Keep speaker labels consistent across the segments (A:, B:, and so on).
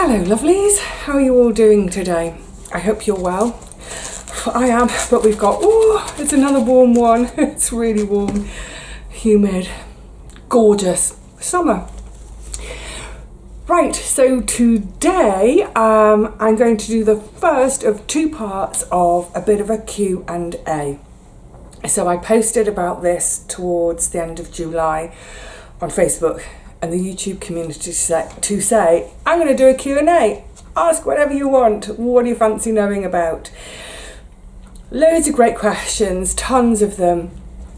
A: Hello lovelies, how are you all doing today? I hope you're well. I am, but we've got, it's another warm one. It's really warm, humid, gorgeous summer. Right, so today I'm going to do the first of two parts of a bit of a Q&A. So I posted about this towards the end of July on Facebook and the YouTube community to say, I'm going to do a Q&A. Ask whatever you want. What do you fancy knowing about? Loads of great questions, tons of them.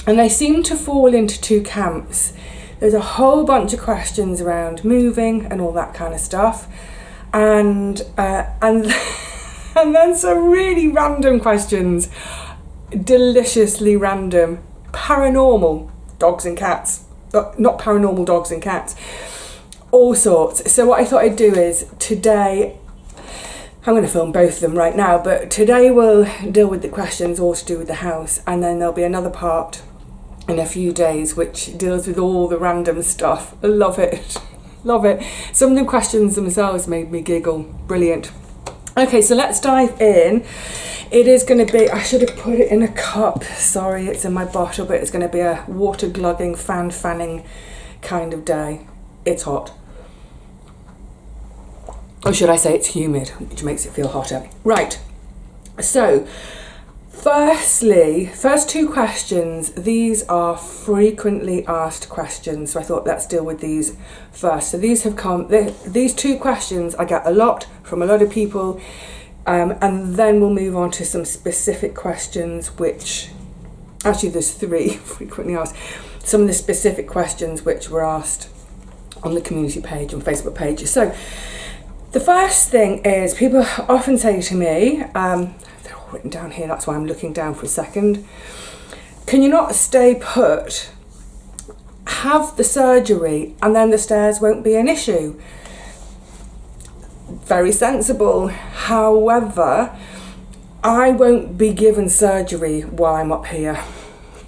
A: And they seem to fall into two camps. There's a whole bunch of questions around moving and all that kind of stuff. And then some really random questions. Deliciously random. Paranormal dogs and cats. Not paranormal dogs and cats, all sorts. So what I thought I'd do is today, I'm going to film both of them right now, but today we'll deal with the questions all to do with the house, and then there'll be another part in a few days which deals with all the random stuff. I love it. Love it. Some of the questions themselves made me giggle. Brilliant. Okay, so let's dive in. It is going to be, I should have put it in a cup, sorry, it's in my bottle, but it's going to be a water glugging, fan fanning kind of day. It's hot. Or should I say it's humid, which makes it feel hotter. Right, so firstly, first two questions, these are frequently asked questions, so I thought let's deal with these first. So these have come, these two questions I get a lot from a lot of people. And then we'll move on to some specific questions, which, actually there's three frequently asked, some of the specific questions which were asked on the community page, on Facebook page. So the first thing is, people often say to me, they're all written down here, that's why I'm looking down for a second, can you not stay put, have the surgery, and then the stairs won't be an issue? Very sensible. However, I won't be given surgery while I'm up here.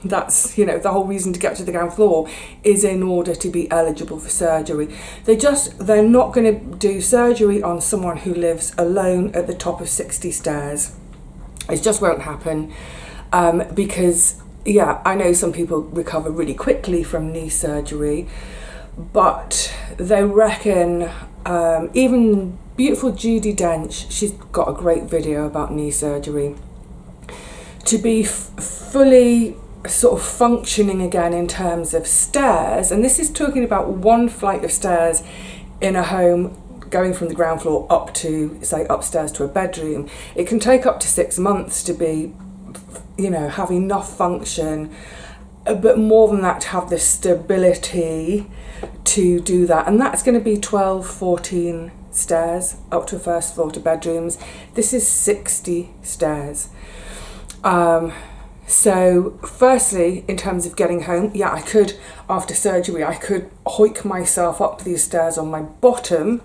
A: That's, the whole reason to get to the ground floor is in order to be eligible for surgery. They're not going to do surgery on someone who lives alone at the top of 60 stairs. It just won't happen because, I know some people recover really quickly from knee surgery, but they reckon even beautiful Judy Dench, she's got a great video about knee surgery, to be fully sort of functioning again in terms of stairs, and this is talking about one flight of stairs in a home going from the ground floor up to, say, upstairs to a bedroom. It can take up to 6 months to be, have enough function, but more than that, to have the stability to do that. And that's going to be 12, 14 stairs up to a first floor to bedrooms. This is 60 stairs. So firstly, in terms of getting home, I could, after surgery, I could hoik myself up these stairs on my bottom,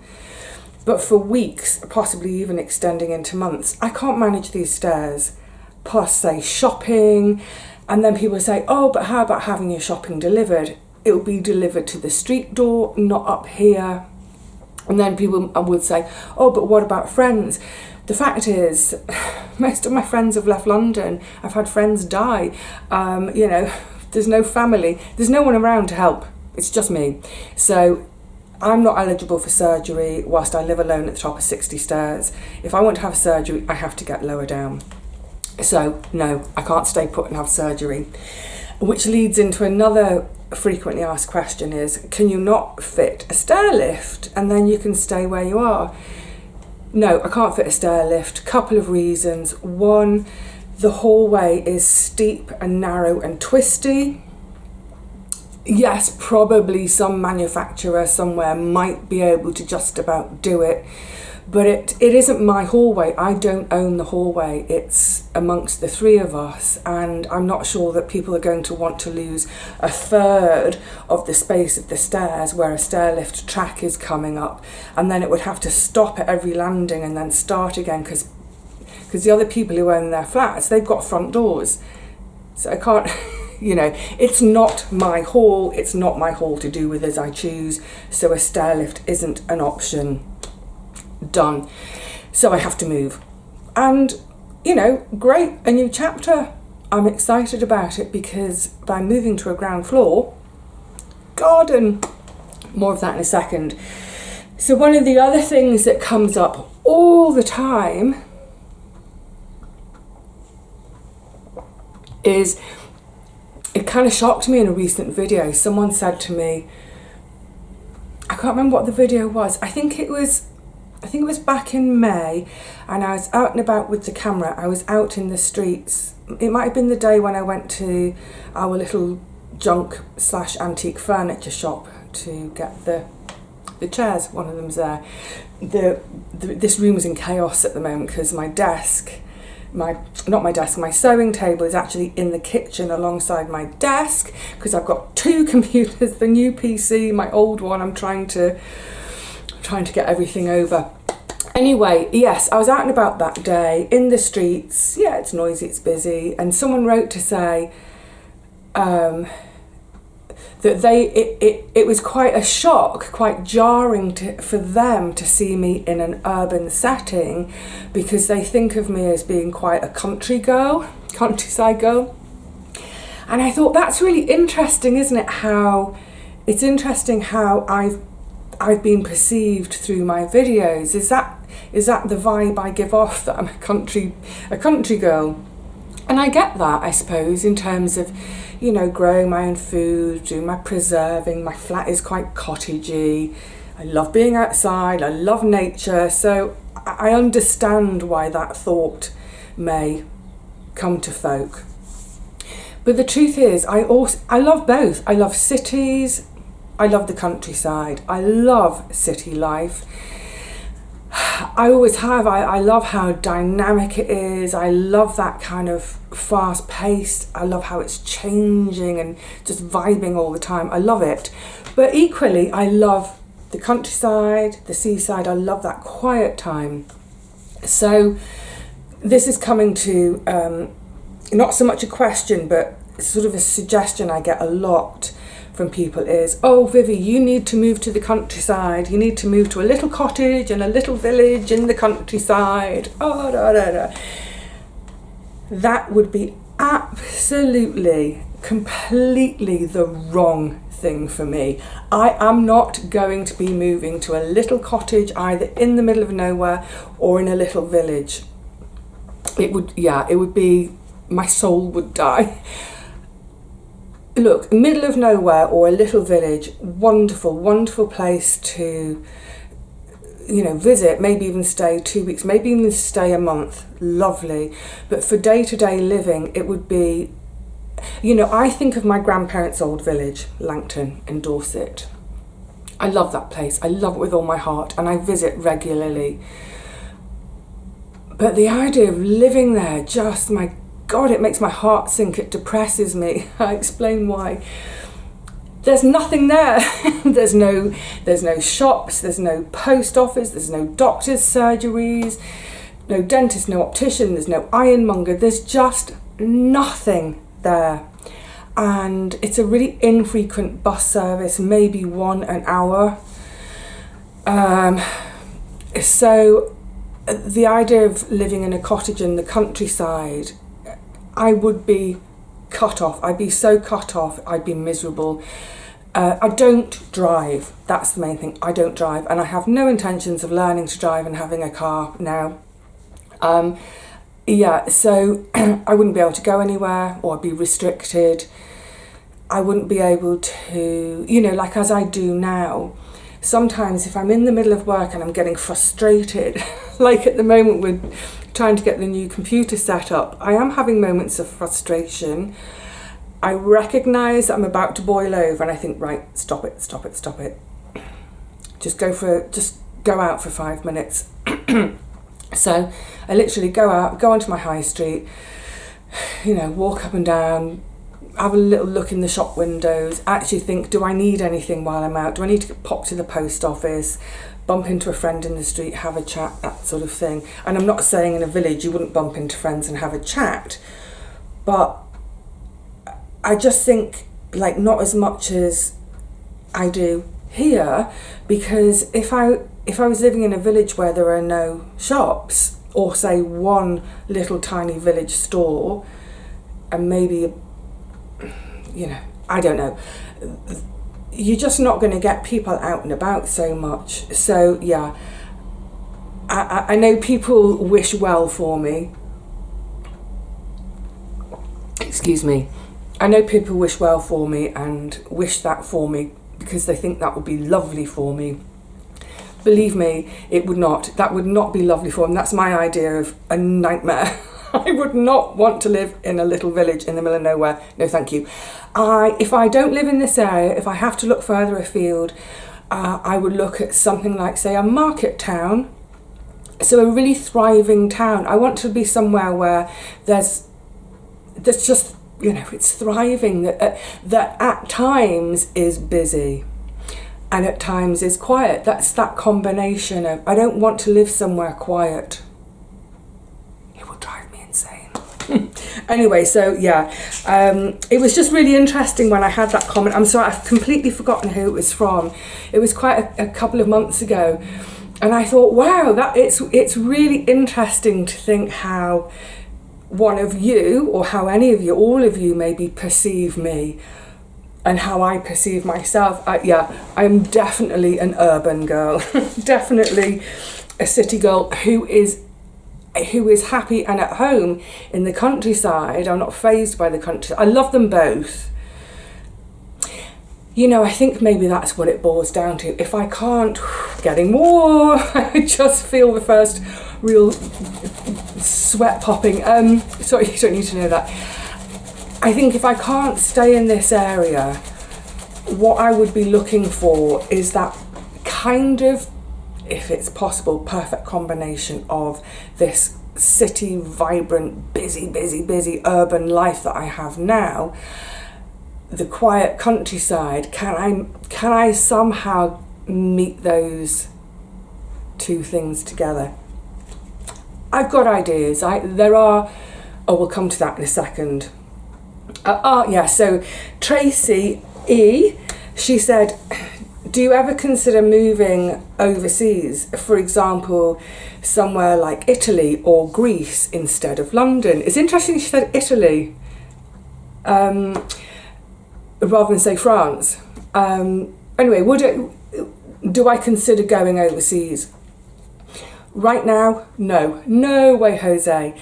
A: but for weeks, possibly even extending into months, I can't manage these stairs. Plus, say, shopping, and then people say, oh, but how about having your shopping delivered? It will be delivered to the street door, not up here. And then people would say, oh, but what about friends? The fact is, most of my friends have left London. I've had friends die. There's no family. There's no one around to help. It's just me. So I'm not eligible for surgery whilst I live alone at the top of 60 stairs. If I want to have surgery, I have to get lower down. So no, I can't stay put and have surgery. Which leads into another frequently asked question is, can you not fit a stair lift and then you can stay where you are? No, I can't fit a stair lift. Couple of reasons. One, the hallway is steep and narrow and twisty. Yes, probably some manufacturer somewhere might be able to just about do it, but it isn't my hallway. I don't own the hallway. It's amongst the three of us, and I'm not sure that people are going to want to lose a third of the space of the stairs where a stair lift track is coming up, and then it would have to stop at every landing and then start again because the other people who own their flats, they've got front doors. So I can't, it's not my hall. It's not my hall to do with as I choose. So a stair lift isn't an option. done. So I have to move. And, you know, great, a new chapter. I'm excited about it because by moving to a ground floor, garden, more of that in a second. So one of the other things that comes up all the time is, it kind of shocked me in a recent video. Someone said to me, I can't remember what the video was. I think it was back in May, and I was out and about with the camera. I was out in the streets. It might have been the day when I went to our little junk / antique furniture shop to get the chairs. One of them's there. This room is in chaos at the moment because my sewing table is actually in the kitchen alongside my desk, because I've got two computers, the new PC, my old one. I'm trying to get everything over. Anyway, yes, I was out and about that day in the streets. Yeah, it's noisy, it's busy, and someone wrote to say that it was quite a shock, quite jarring for them to see me in an urban setting, because they think of me as being quite a countryside girl. And I thought, that's really interesting, isn't it? It's interesting how I've been perceived through my videos. Is that the vibe I give off, that I'm a country girl? And I get that, I suppose, in terms of, you know, growing my own food, doing my preserving. My flat is quite cottagey. I love being outside. I love nature. So I understand why that thought may come to folk. But the truth is, I love both. I love cities. I love the countryside. I love city life. I always have. I love how dynamic it is. I love that kind of fast paced. I love how it's changing and just vibing all the time. I love it. But equally, I love the countryside, the seaside. I love that quiet time. So this is coming to not so much a question, but sort of a suggestion I get a lot from people is, oh, Vivi, you need to move to the countryside. You need to move to a little cottage in a little village in the countryside. Oh, da, da, da. That would be absolutely, completely the wrong thing for me. I am not going to be moving to a little cottage either in the middle of nowhere or in a little village. It would be, my soul would die. Look, middle of nowhere or a little village, wonderful, wonderful place to, you know, visit, maybe even stay 2 weeks, maybe even stay a month, lovely. But for day-to-day living, it would be, you know, I think of my grandparents' old village, Langton in Dorset. I love that place. I love it with all my heart, and I visit regularly. But the idea of living there, just, my God, it makes my heart sink. It depresses me. I explain why. There's nothing there. There's no shops, there's no post office, there's no doctor's surgeries, no dentist, no optician, there's no ironmonger. There's just nothing there. And it's a really infrequent bus service, maybe one an hour. So the idea of living in a cottage in the countryside, I would be cut off. I'd be so cut off, I'd be miserable. I don't drive. That's the main thing. I don't drive, and I have no intentions of learning to drive and having a car now. So I wouldn't be able to go anywhere, or I'd be restricted. I wouldn't be able to, you know, like as I do now. Sometimes if I'm in the middle of work and I'm getting frustrated, like at the moment we're trying to get the new computer set up, I am having moments of frustration. I recognise that I'm about to boil over, and I think, right, stop it. Just go out for 5 minutes. So I literally go out, go onto my high street, you know, walk up and down, have a little look in the shop windows, actually think, do I need anything while I'm out? Do I need to pop to the post office, bump into a friend in the street, have a chat, that sort of thing? And I'm not saying in a village you wouldn't bump into friends and have a chat, but I just think, like, not as much as I do here, because if I if I was living in a village where there are no shops, or say one little tiny village store, and maybe, you know, I don't know, you're just not going to get people out and about so much. So yeah, I know people wish well for me. Excuse me. I know people wish well for me and wish that for me because they think that would be lovely for me. Believe me, it would not. That would not be lovely for them. That's my idea of a nightmare. I would not want to live in a little village in the middle of nowhere. No, thank you. If I don't live in this area, if I have to look further afield, I would look at something like, say, a market town. So a really thriving town. I want to be somewhere where there's just, you know, it's thriving, that at times is busy and at times is quiet. That's that combination of, I don't want to live somewhere quiet. It will drive me insane. Anyway, so yeah, it was just really interesting when I had that comment. I'm sorry, I've completely forgotten who it was from. It was quite a couple of months ago. And I thought, wow, that it's really interesting to think how one of you, or how any of you, all of you maybe perceive me and how I perceive myself. I'm definitely an urban girl, definitely a city girl who is happy and at home in the countryside. I'm not fazed by the countryside. I love them both. You know, I think maybe that's what it boils down to. If I can't, getting warm, I just feel the first real sweat popping. Sorry, you don't need to know that. I think if I can't stay in this area, what I would be looking for is that kind of, if it's possible, perfect combination of this city, vibrant, busy urban life that I have now, the quiet countryside. Can I somehow meet those two things together? I've got ideas. We'll come to that in a second. So Tracy E, she said, do you ever consider moving overseas, for example, somewhere like Italy or Greece instead of London? It's interesting she said Italy rather than say France. Anyway, do I consider going overseas? Right now, no way, Jose.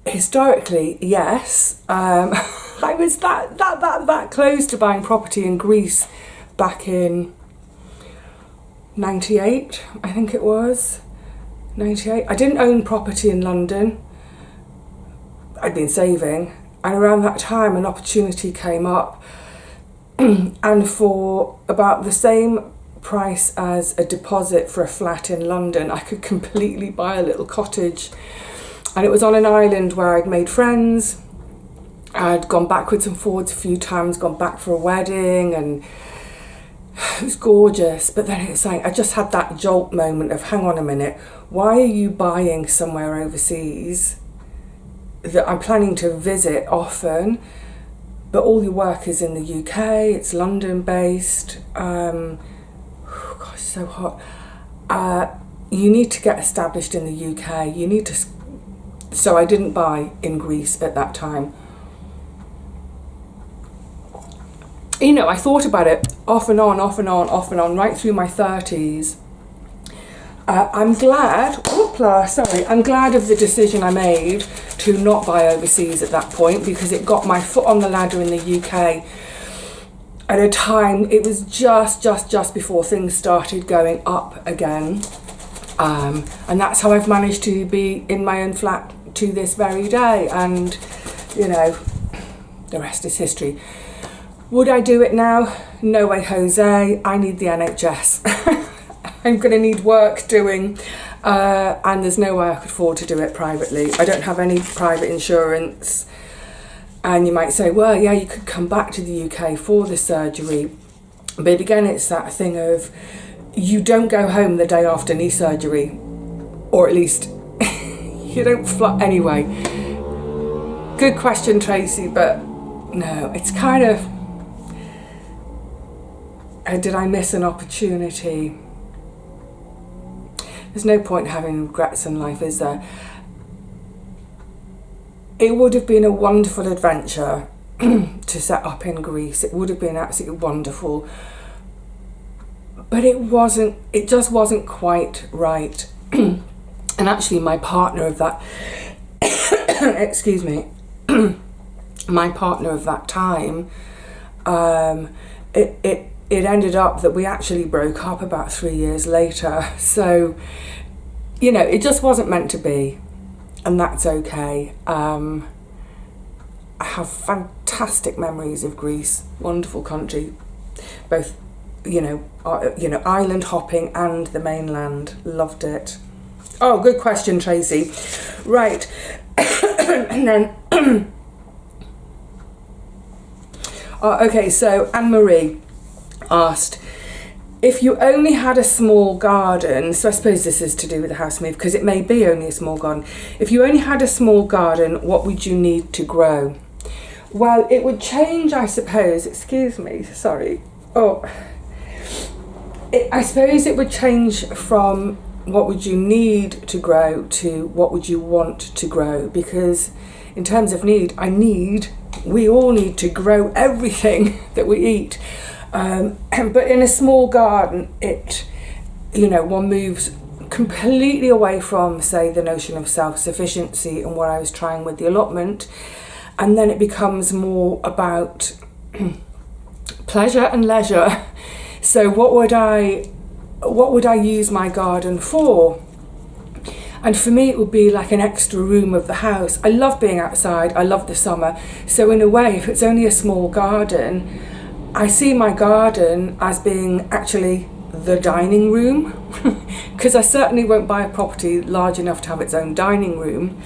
A: Historically, yes. I was that close to buying property in Greece back in 98, I think it was. 98. I didn't own property in London. I'd been saving, and around that time an opportunity came up, and for about the same price as a deposit for a flat in London, I could completely buy a little cottage. And it was on an island where I'd made friends. I'd gone backwards and forwards a few times, gone back for a wedding, and it was gorgeous. But then it's like, I just had that jolt moment of, hang on a minute, why are you buying somewhere overseas that I'm planning to visit often, but all your work is in the UK, it's London based, gosh, so hot. You need to get established in the UK, you need to, so I didn't buy in Greece at that time. You know, I thought about it off and on, right through my 30s. I'm glad of the decision I made to not buy overseas at that point, because it got my foot on the ladder in the UK at a time, it was just before things started going up again. And that's how I've managed to be in my own flat to this very day. And, you know, the rest is history. Would I do it now? No way, Jose. I need the NHS. I'm going to need work doing, and there's no way I could afford to do it privately. I don't have any private insurance. And you might say, well, yeah, you could come back to the UK for the surgery. But again, it's that thing of, you don't go home the day after knee surgery, or at least you don't fly. Anyway, good question, Tracy, but no, it's kind of, did I miss an opportunity? There's no point having regrets in life, is there? It would have been a wonderful adventure to set up in Greece. It would have been absolutely wonderful. But it just wasn't quite right. And actually my partner of that, excuse me, my partner of that time, it ended up that we actually broke up about 3 years later. So, you know, it just wasn't meant to be, and that's okay. I have fantastic memories of Greece, wonderful country, both, island hopping and the mainland. Loved it. Oh, good question, Tracy. Right. And then okay, so Anne-Marie asked, if you only had a small garden, so I suppose this is to do with the house move, because it may be only a small garden. If you only had a small garden, what would you need to grow? Well, it would change, I suppose. Excuse me, sorry. I suppose it would change from what would you need to grow to what would you want to grow, because in terms of need, we all need to grow everything that we eat. But in a small garden, one moves completely away from, say, the notion of self-sufficiency and what I was trying with the allotment, and then it becomes more about pleasure and leisure. So what would I use my garden for? And for me, it would be like an extra room of the house. I love being outside. I love the summer. So in a way, if it's only a small garden, I see my garden as being actually the dining room, because I certainly won't buy a property large enough to have its own dining room.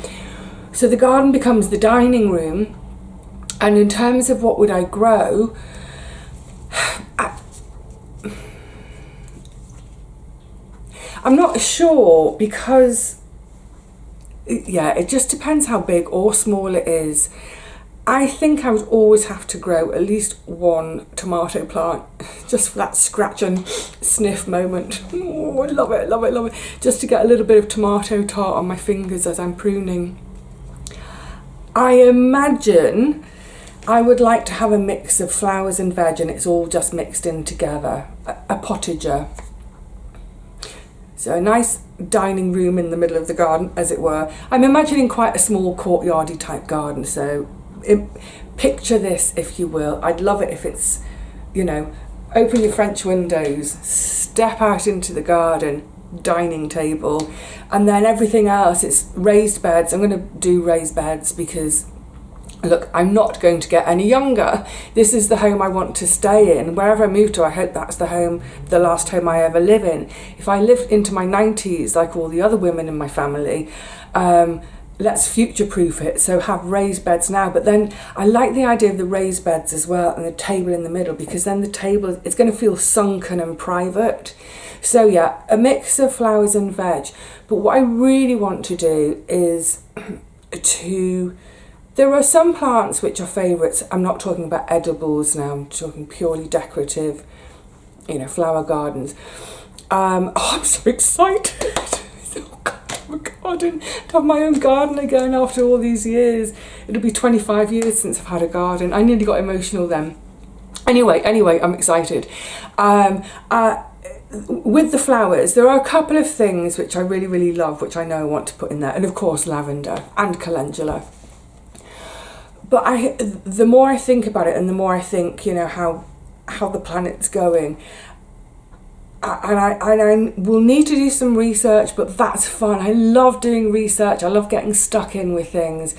A: So the garden becomes the dining room. And in terms of what would I grow, I'm not sure, because it just depends how big or small it is. I think I would always have to grow at least one tomato plant, just for that scratch and sniff moment. Oh, I love it, love it, love it. Just to get a little bit of tomato tart on my fingers as I'm pruning. I imagine I would like to have a mix of flowers and veg, and it's all just mixed in together, a potager. So a nice dining room in the middle of the garden, as it were. I'm imagining quite a small courtyardy type garden, so picture this, if you will. I'd love it if it's, open your French windows, step out into the garden, dining table, and then everything else, it's raised beds. I'm going to do raised beds because, look, I'm not going to get any younger. This is the home I want to stay in. Wherever I move to, I hope that's the last home I ever live in. If I live into my 90s, like all the other women in my family, let's future-proof it, so have raised beds now. But then I like the idea of the raised beds as well, and the table in the middle, because then the table, it's going to feel sunken and private. So yeah, a mix of flowers and veg. But what I really want to do is there are some plants which are favourites. I'm not talking about edibles now, I'm talking purely decorative, flower gardens. I'm so excited. A garden, to have my own garden again after all these years. It'll be 25 years since I've had a garden. I nearly got emotional then. Anyway, I'm excited. With the flowers, there are a couple of things which I really, really love, which I know I want to put in there, and of course lavender and calendula. But the more I think about it, and the more I think, how the planet's going, and I will need to do some research, but that's fun. I love doing research. I love getting stuck in with things.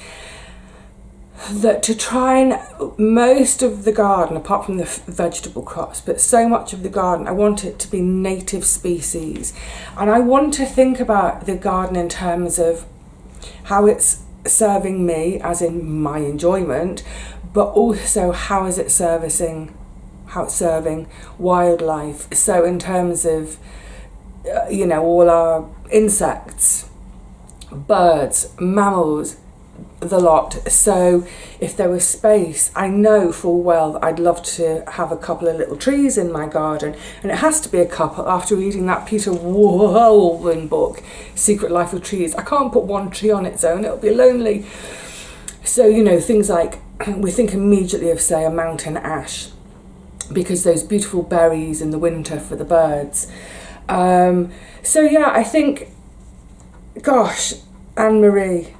A: That to try and, most of the garden, apart from the vegetable crops, but so much of the garden, I want it to be native species. And I want to think about the garden in terms of how it's serving me, as in my enjoyment, but also how is it serving wildlife. So in terms of all our insects, birds, mammals, the lot. So if there was space, I know full well that I'd love to have a couple of little trees in my garden, and it has to be a couple. After reading that Peter Woolman book, Secret Life of Trees, I can't put one tree on its own, it'll be lonely. So, you know, things like, we think immediately of, say, a mountain ash, because those beautiful berries in the winter for the birds. So yeah, I think, gosh, Anne-Marie,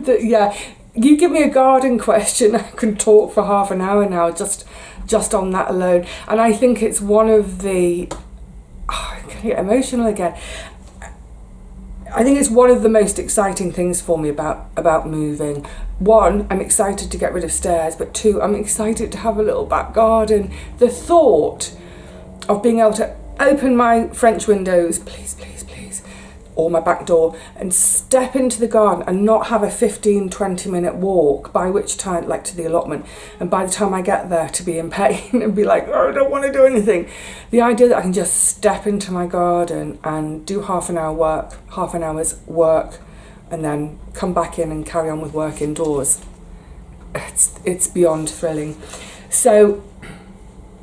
A: yeah, you give me a garden question, I can talk for half an hour now just on that alone. And I think it's one of the, I'm gonna get emotional again. I think it's one of the most exciting things for me about moving. One, I'm excited to get rid of stairs, but two, I'm excited to have a little back garden. The thought of being able to open my French windows, please, please, please, or my back door, and step into the garden and not have a 15-20 minute walk, by which time, like to the allotment, and by the time I get there to be in pain and be like, oh, I don't want to do anything. The idea that I can just step into my garden and do half an hour's work, and then come back in and carry on with work indoors, it's beyond thrilling. So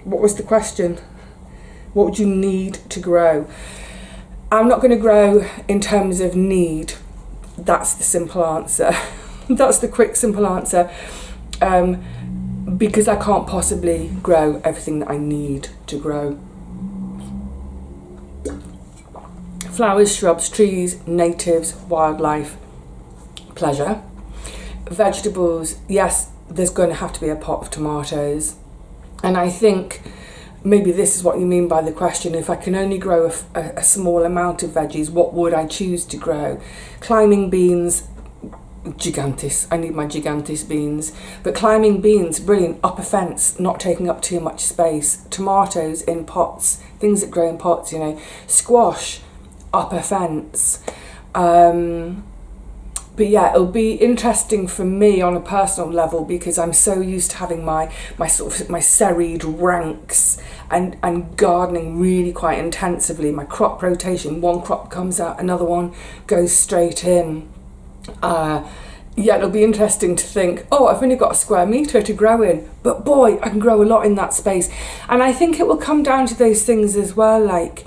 A: what was the question? What would you need to grow? I'm not going to grow in terms of need. That's the simple answer. That's the quick, simple answer. Because I can't possibly grow everything that I need to grow. Flowers, shrubs, trees, natives, wildlife, pleasure. Vegetables, yes, there's going to have to be a pot of tomatoes. And I think maybe this is what you mean by the question. If I can only grow a small amount of veggies, what would I choose to grow? Climbing beans, gigantis. I need my gigantis beans. But climbing beans, brilliant. Up a fence, not taking up too much space. Tomatoes in pots, things that grow in pots, you know. Squash, up a fence. But yeah, it'll be interesting for me on a personal level, because I'm so used to having my serried ranks and gardening really quite intensively. My crop rotation, one crop comes out, another one goes straight in. Yeah, it'll be interesting to think, oh, I've only got a square metre to grow in, but boy, I can grow a lot in that space. And I think it will come down to those things as well, like,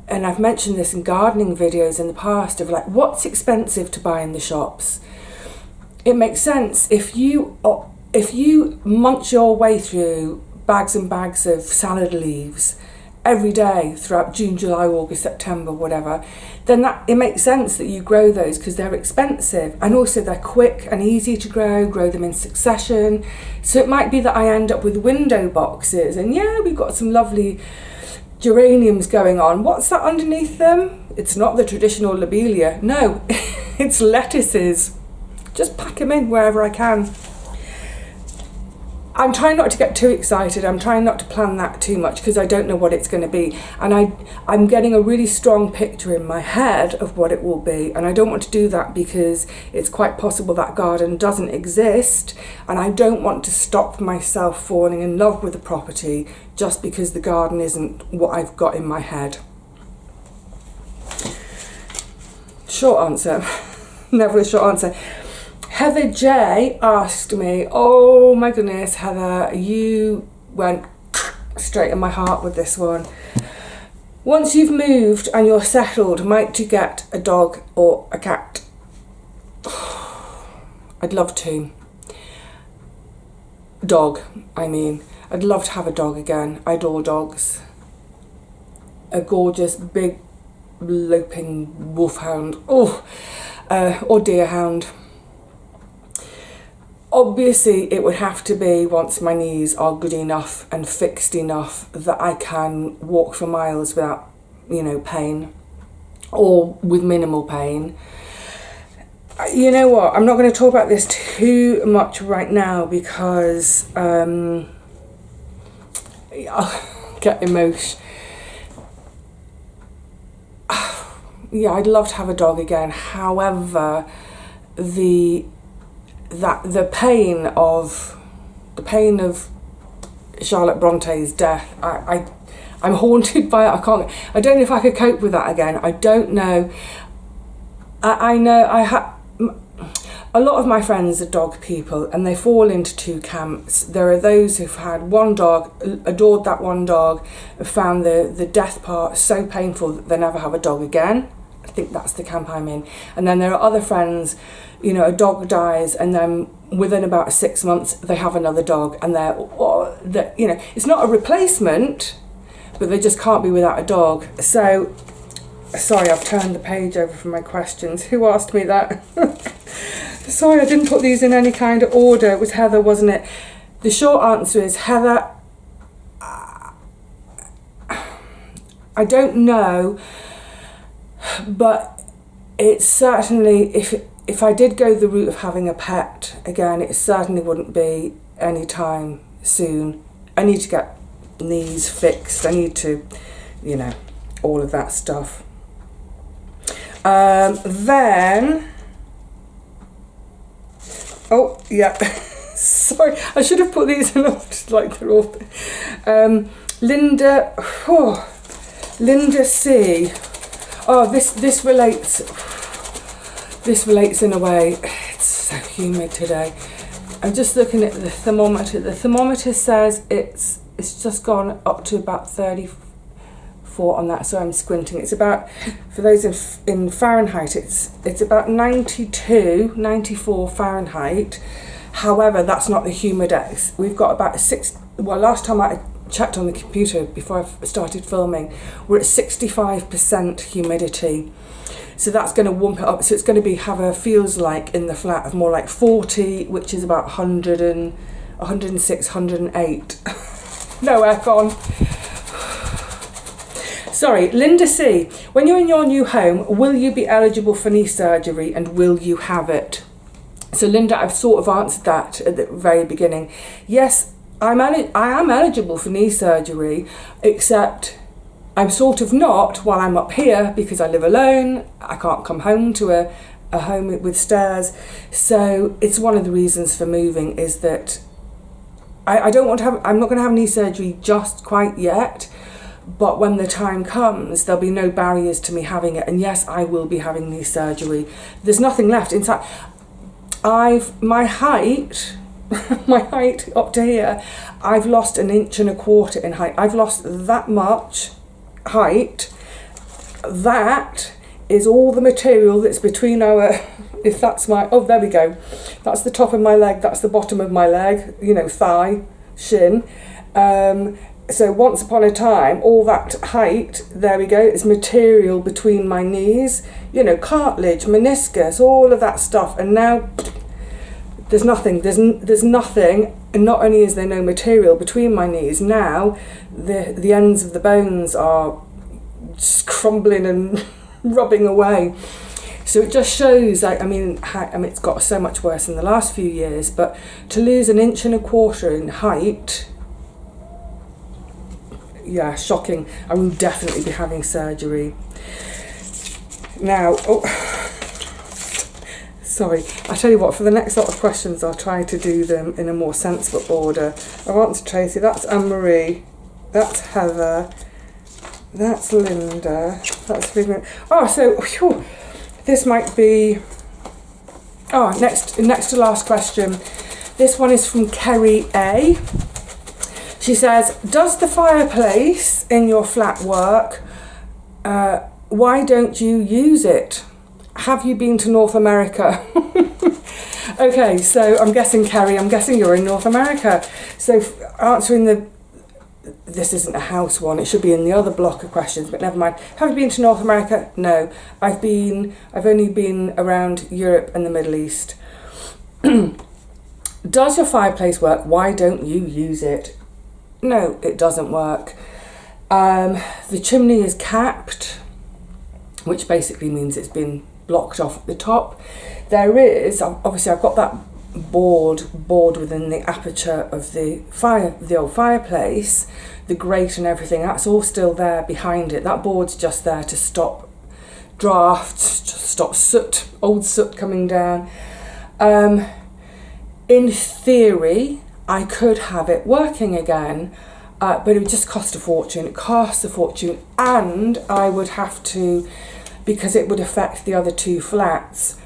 A: and I've mentioned this in gardening videos in the past, of like, what's expensive to buy in the shops? It makes sense if you munch your way through bags and bags of salad leaves every day throughout June, July, August, September, whatever, then it makes sense that you grow those, because they're expensive, and also they're quick and easy to grow them in succession. So it might be that I end up with window boxes, and yeah, we've got some lovely geraniums going on. What's that underneath them? It's not the traditional lobelia. No, it's lettuces. Just pack them in wherever I can. I'm trying not to get too excited. I'm trying not to plan that too much, because I don't know what it's going to be. And I'm getting a really strong picture in my head of what it will be. And I don't want to do that, because it's quite possible that garden doesn't exist. And I don't want to stop myself falling in love with the property just because the garden isn't what I've got in my head. Short answer. Never a short answer. Heather J asked me, oh my goodness, Heather, you went straight in my heart with this one. Once you've moved and you're settled, might you get a dog or a cat? I'd love to. Dog, I mean. I'd love to have a dog again. I adore dogs. A gorgeous, big, loping wolfhound. Or deerhound. Obviously, it would have to be once my knees are good enough and fixed enough that I can walk for miles without, pain, or with minimal pain. You know what? I'm not going to talk about this too much right now, because I'll get emotional. Yeah, I'd love to have a dog again. However, the pain of Charlotte Bronte's death, I'm haunted by it. I don't know if I could cope with that again. I don't know. I know a lot of my friends are dog people, and they fall into two camps. There are those who've had one dog, adored that one dog, found the death part so painful that they never have a dog again. I think that's the camp I'm in. And then there are other friends, you know, a dog dies and then within about 6 months they have another dog, and they're, you know, it's not a replacement, but they just can't be without a dog. So, sorry, I've turned the page over from my questions. Who asked me that? Sorry, I didn't put these in any kind of order. It was Heather, wasn't it? The short answer is, Heather, I don't know, but it's certainly, if I did go the route of having a pet again, it certainly wouldn't be any time soon. I need to get knees fixed. I need to, you know, all of that stuff. Then, oh yeah, sorry, I should have put these in order, like they're all. Linda, Linda C. Oh, this relates. This relates in a way. It's so humid today. I'm just looking at the thermometer. The thermometer says it's just gone up to about 34 on that. So I'm squinting. It's about, for those in Fahrenheit, it's about 92, 94 Fahrenheit. However, that's not the humidex. We've got about last time I checked on the computer before I started filming, we're at 65% humidity. So that's going to wump it up. So it's going to have a feels like in the flat of more like 40, which is about 100 and 106, 108. No aircon. Sorry, Linda C. When you're in your new home, will you be eligible for knee surgery, and will you have it? So Linda, I've sort of answered that at the very beginning. Yes, I am eligible for knee surgery, except I'm sort of not while I'm up here because I live alone. I can't come home to a home with stairs. So it's one of the reasons for moving is that I'm not going to have knee surgery just quite yet, but when the time comes, there'll be no barriers to me having it. And yes, I will be having knee surgery. There's nothing left. In fact, my height up to here, I've lost 1.25 inches in height. I've lost that much height. That is all the material that's between our, if that's my, oh there we go, that's the top of my leg, that's the bottom of my leg, you know, thigh, shin. So once upon a time, all that height, there we go, is material between my knees, you know, cartilage, meniscus, all of that stuff, and now there's nothing, there's nothing, and not only is there no material between my knees, now the ends of the bones are just crumbling and rubbing away. So it just shows, like, I mean, it's got so much worse in the last few years, but to lose 1.25 inches in height, yeah, shocking. I will definitely be having surgery. Now, sorry, I tell you what, for the next lot of questions, I'll try to do them in a more sensible order. I've answered Tracy, that's Anne-Marie, that's Heather, that's Linda, that's Vivi. Oh, so, whew, this might be, next to last question. This one is from Kerry A. She says, does the fireplace in your flat work? Why don't you use it? Have you been to North America? Okay, so I'm guessing, Kerry, you're in North America. So answering this isn't a house one, it should be in the other block of questions, but never mind. Have you been to North America? No, I've only been around Europe and the Middle East. Does your fireplace work? Why don't you use it? No, it doesn't work. The chimney is capped, which basically means it's been blocked off at the top. There is, obviously I've got that board within the aperture of the old fireplace, the grate and everything, that's all still there behind it. That board's just there to stop drafts, to stop soot, old soot coming down. In theory, I could have it working again, but it would just cost a fortune. It costs a fortune, and I would have to, because it would affect the other two flats,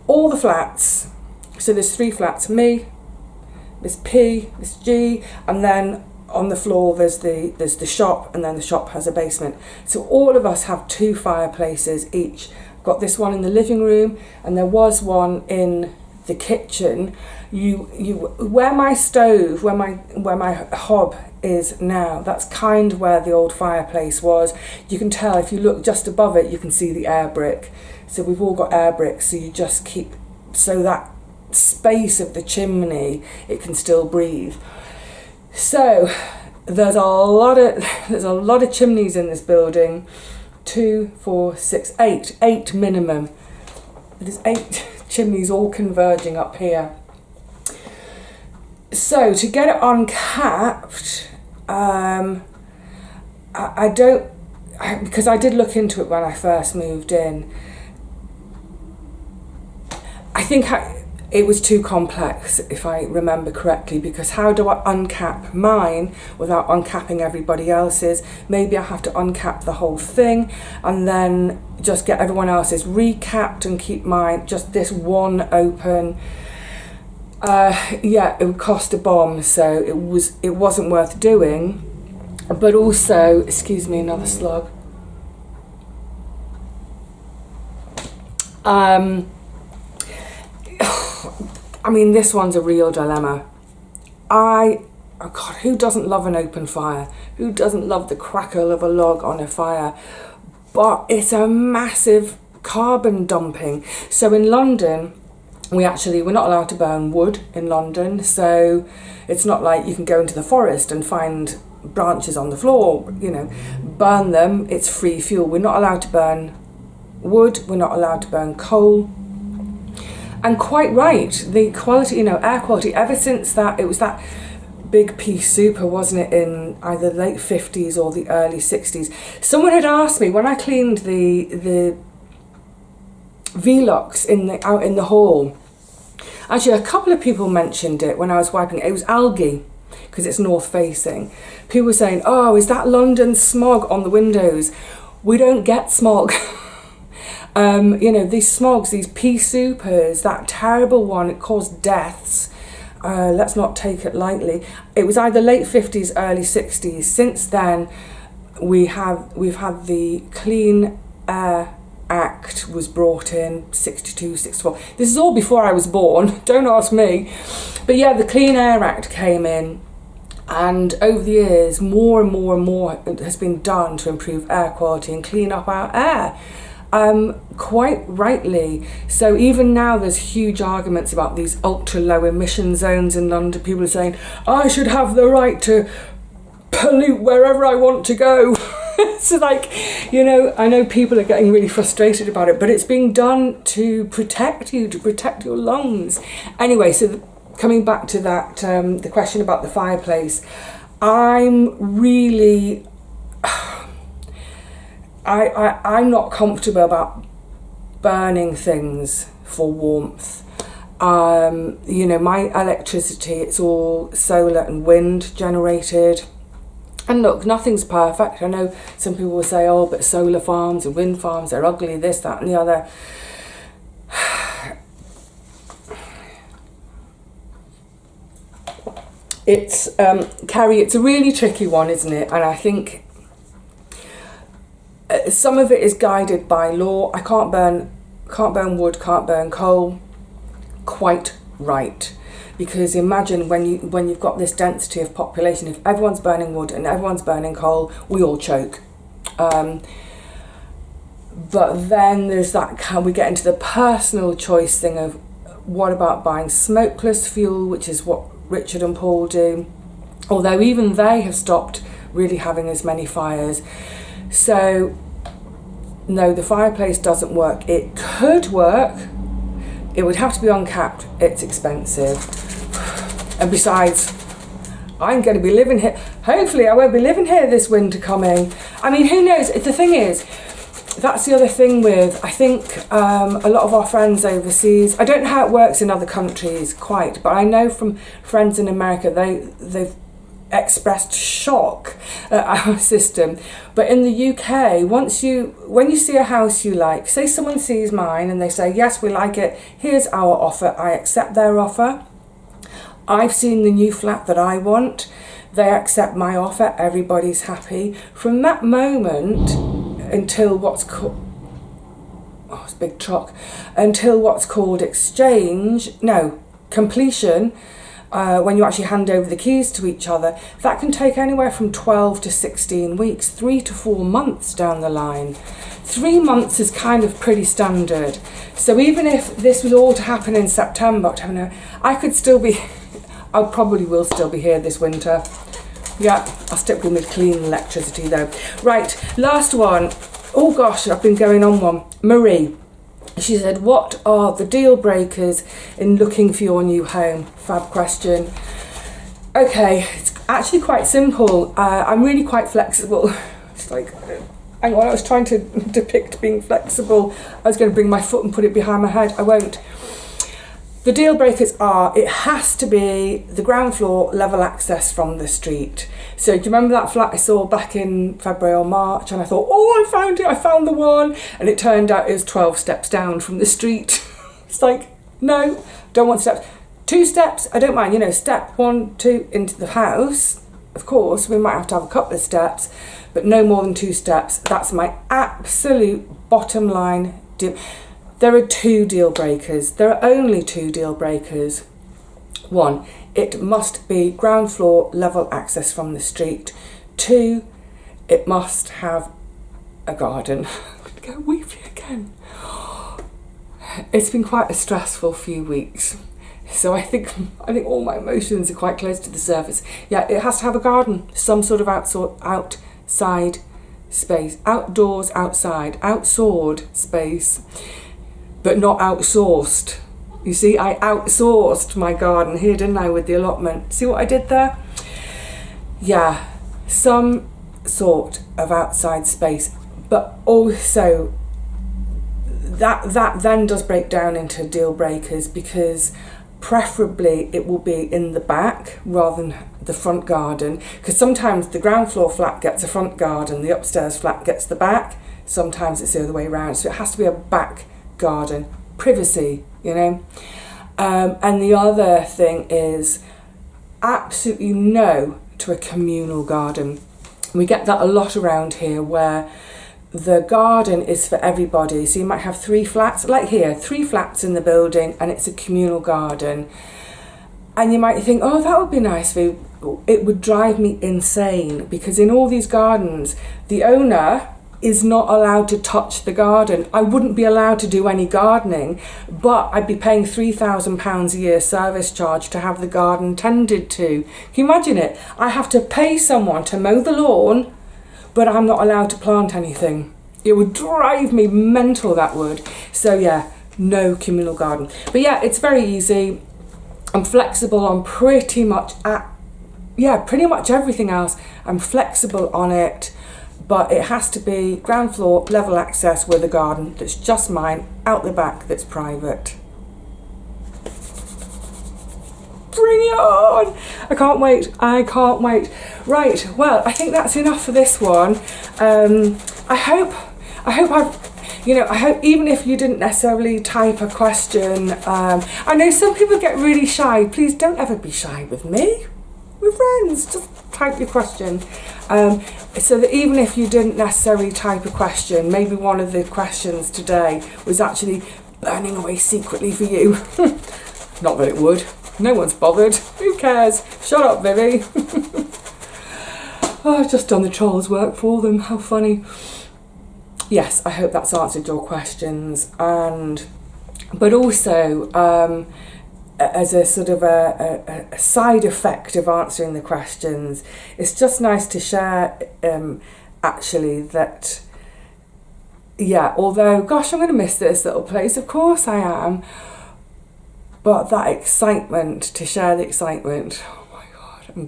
A: all the flats. So there's 3 flats, me, Miss P, Miss G, and then on the floor there's the shop, and then the shop has a basement. So all of us have 2 fireplaces each. I've got this one in the living room, and there was one in the kitchen. Where my stove, where my hob is now, that's kind of where the old fireplace was. You can tell if you look just above it, you can see the air brick. So we've all got air bricks, so you just keep, so that space of the chimney, it can still breathe. So there's a lot of chimneys in this building. 2, 4, 6, 8 minimum. There's 8 chimneys all converging up here. So to get it uncapped, because I did look into it when I first moved in. I think it was too complex, if I remember correctly, because how do I uncap mine without uncapping everybody else's? Maybe I have to uncap the whole thing and then just get everyone else's recapped and keep mine, just this one open. Yeah, it would cost a bomb, so it wasn't worth doing. But also, excuse me, another slug. I mean, this one's a real dilemma. Oh God, who doesn't love an open fire? Who doesn't love the crackle of a log on a fire? But it's a massive carbon dumping. So in London, we're not allowed to burn wood in London. So it's not like you can go into the forest and find branches on the floor, burn them. It's free fuel. We're not allowed to burn wood. We're not allowed to burn coal. And quite right, the quality, air quality, ever since that, it was that big piece super, wasn't it, in either the late 50s or the early 60s. Someone had asked me, when I cleaned the Velux out in the hall, actually a couple of people mentioned it when I was wiping it. It was algae, because it's north facing. People were saying, oh, is that London smog on the windows? We don't get smog. These smogs, these pea supers, that terrible one, it caused deaths. Let's not take it lightly. It was either late 50s, early 60s. Since then, we've had the Clean Air Act was brought in, 62, 64. This is all before I was born, don't ask me. But yeah, the Clean Air Act came in, and over the years, more and more and more has been done to improve air quality and clean up our air. Quite rightly. So even now there's huge arguments about these ultra low emission zones in London. People are saying, I should have the right to pollute wherever I want to go. So I know people are getting really frustrated about it, but it's being done to protect you, to protect your lungs. Anyway, so coming back to that, the question about the fireplace, I'm really... I'm not comfortable about burning things for warmth. My electricity, it's all solar and wind generated. And look, nothing's perfect. I know some people will say, oh, but solar farms and wind farms, they're ugly, this, that and the other. It's, Carrie, it's a really tricky one, isn't it? And I think some of it is guided by law. I can't burn wood, can't burn coal. Quite right, because imagine when you've got this density of population, if everyone's burning wood and everyone's burning coal, we all choke. But then there's that, can we get into the personal choice thing of what about buying smokeless fuel, which is what Richard and Paul do, although even they have stopped really having as many fires. So, no, the fireplace doesn't work. It could work. It would have to be uncapped. It's expensive. And besides, I'm going to be living here. Hopefully I won't be living here this winter coming. I mean, who knows? The thing is, that's the other thing with, I think, a lot of our friends overseas, I don't know how it works in other countries quite, but I know from friends in America, they've expressed shock at our system. But in the UK, when you see a house you like, say someone sees mine and they say, yes, we like it, here's our offer, I accept their offer. I've seen the new flat that I want, they accept my offer, everybody's happy. From that moment until what's called, oh, it's a big truck, until what's called completion, when you actually hand over the keys to each other, that can take anywhere from 12 to 16 weeks, 3 to 4 months down the line. 3 months is kind of pretty standard. So even if this was all to happen in September, I could still be, I probably will still be here this winter. Yeah, I'll stick with my clean electricity though. Right, last one. Oh gosh, I've been going on one. Marie. She said, what are the deal breakers in looking for your new home? Fab question. Okay, it's actually quite simple. I'm really quite flexible. It's like, hang on, I was trying to depict being flexible. I was going to bring my foot and put it behind my head. I won't. The deal breakers are, it has to be the ground floor level access from the street. So do you remember that flat I saw back in February or March, and I thought, oh, I found it, I found the one, and it turned out it was 12 steps down from the street. It's like, no, don't want steps. 2 steps, I don't mind, step 1, 2 into the house. Of course, we might have to have a couple of steps, but no more than 2 steps. That's my absolute bottom line deal. There are 2 deal breakers. There are only 2 deal breakers. 1, it must be ground floor level access from the street. 2, it must have a garden. I'm going to go weepy again. It's been quite a stressful few weeks. So I think all my emotions are quite close to the surface. Yeah, it has to have a garden, some sort of outside space, outdoors, outside, outsoared space. But not outsourced. You see, I outsourced my garden here, didn't I, with the allotment? See what I did there? Yeah, some sort of outside space, but also that then does break down into deal breakers, because preferably it will be in the back rather than the front garden, because sometimes the ground floor flat gets a front garden, the upstairs flat gets the back, sometimes it's the other way around, so it has to be a back garden, privacy, and the other thing is absolutely no to a communal garden. We get that a lot around here, where the garden is for everybody. So you might have 3 flats, like here, 3 flats in the building, and it's a communal garden, and you might think, oh, that would be nice. It would drive me insane, because in all these gardens the owner is not allowed to touch the garden. I wouldn't be allowed to do any gardening, but I'd be paying £3,000 a year service charge to have the garden tended to. Can you imagine it? I have to pay someone to mow the lawn, but I'm not allowed to plant anything. It would drive me mental, that would. So yeah, no communal garden. But yeah, it's very easy. I'm flexible on pretty much everything else. I'm flexible on it. But it has to be ground floor level access with a garden that's just mine, out the back, that's private. Bring it on! I can't wait. Right, well, I think that's enough for this one. I hope even if you didn't necessarily type a question, I know some people get really shy. Please don't ever be shy with me. We're friends, just type your question. So that even if you didn't necessarily type a question, maybe one of the questions today was actually burning away secretly for you. Not that it would. No one's bothered. Who cares? Shut up, Vivi. Oh, I've just done the trolls' work for them. How funny. Yes, I hope that's answered your questions. But also, as a sort of a side effect of answering the questions, it's just nice to share actually that, yeah, although, gosh, I'm going to miss this little place, of course I am, but that excitement, to share the excitement, oh my God, I'm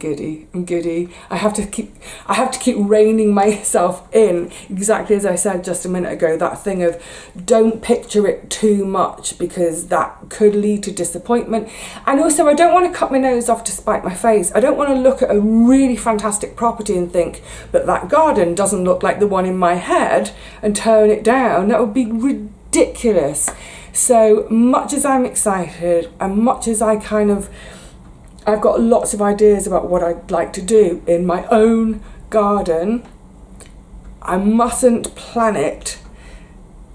A: giddy. I have to keep reining myself in, exactly as I said just a minute ago, that thing of don't picture it too much, because that could lead to disappointment. And also, I don't want to cut my nose off to spite my face. I don't want to look at a really fantastic property and think, but that garden doesn't look like the one in my head, and turn it down. That would be ridiculous. So much as I'm excited, and much as I've got lots of ideas about what I'd like to do in my own garden, I mustn't plan it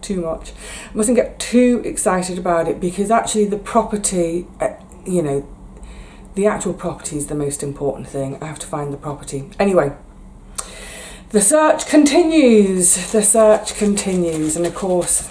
A: too much. I mustn't get too excited about it, because actually the property, the actual property is the most important thing. I have to find the property. Anyway, the search continues. And of course,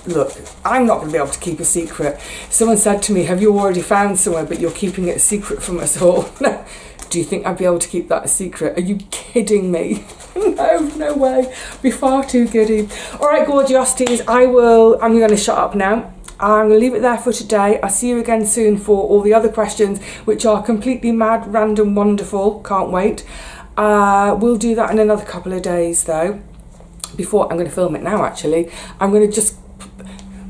A: look, I'm not going to be able to keep a secret. Someone said to me, have you already found somewhere, but you're keeping it a secret from us all? No. Do you think I'd be able to keep that a secret? Are you kidding me? No way. I'd be far too giddy. All right, gorgeosities, I'm going to shut up now. I'm going to leave it there for today. I'll see you again soon for all the other questions, which are completely mad, random, wonderful. Can't wait. We'll do that in another couple of days, though. Before I'm going to film it now, actually. I'm going to just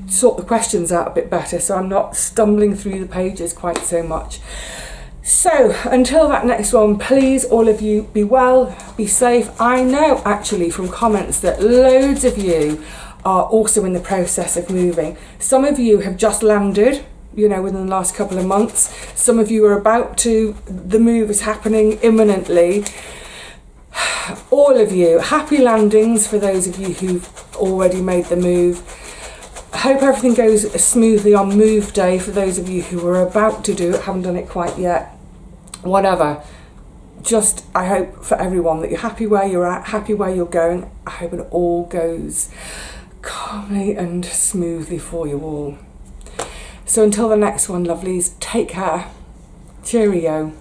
A: sort the questions out a bit better, so I'm not stumbling through the pages quite so much. So until that next one, please, all of you, be well, be safe. I know actually from comments that loads of you are also in the process of moving. Some of you have just landed, within the last couple of months. Some of you are about to. The move is happening imminently. All of you, happy landings for those of you who've already made the move. I hope everything goes smoothly on move day for those of you who are about to do it, haven't done it quite yet. Whatever. Just, I hope for everyone that you're happy where you're at, happy where you're going. I hope it all goes calmly and smoothly for you all. So until the next one, lovelies, take care. Cheerio.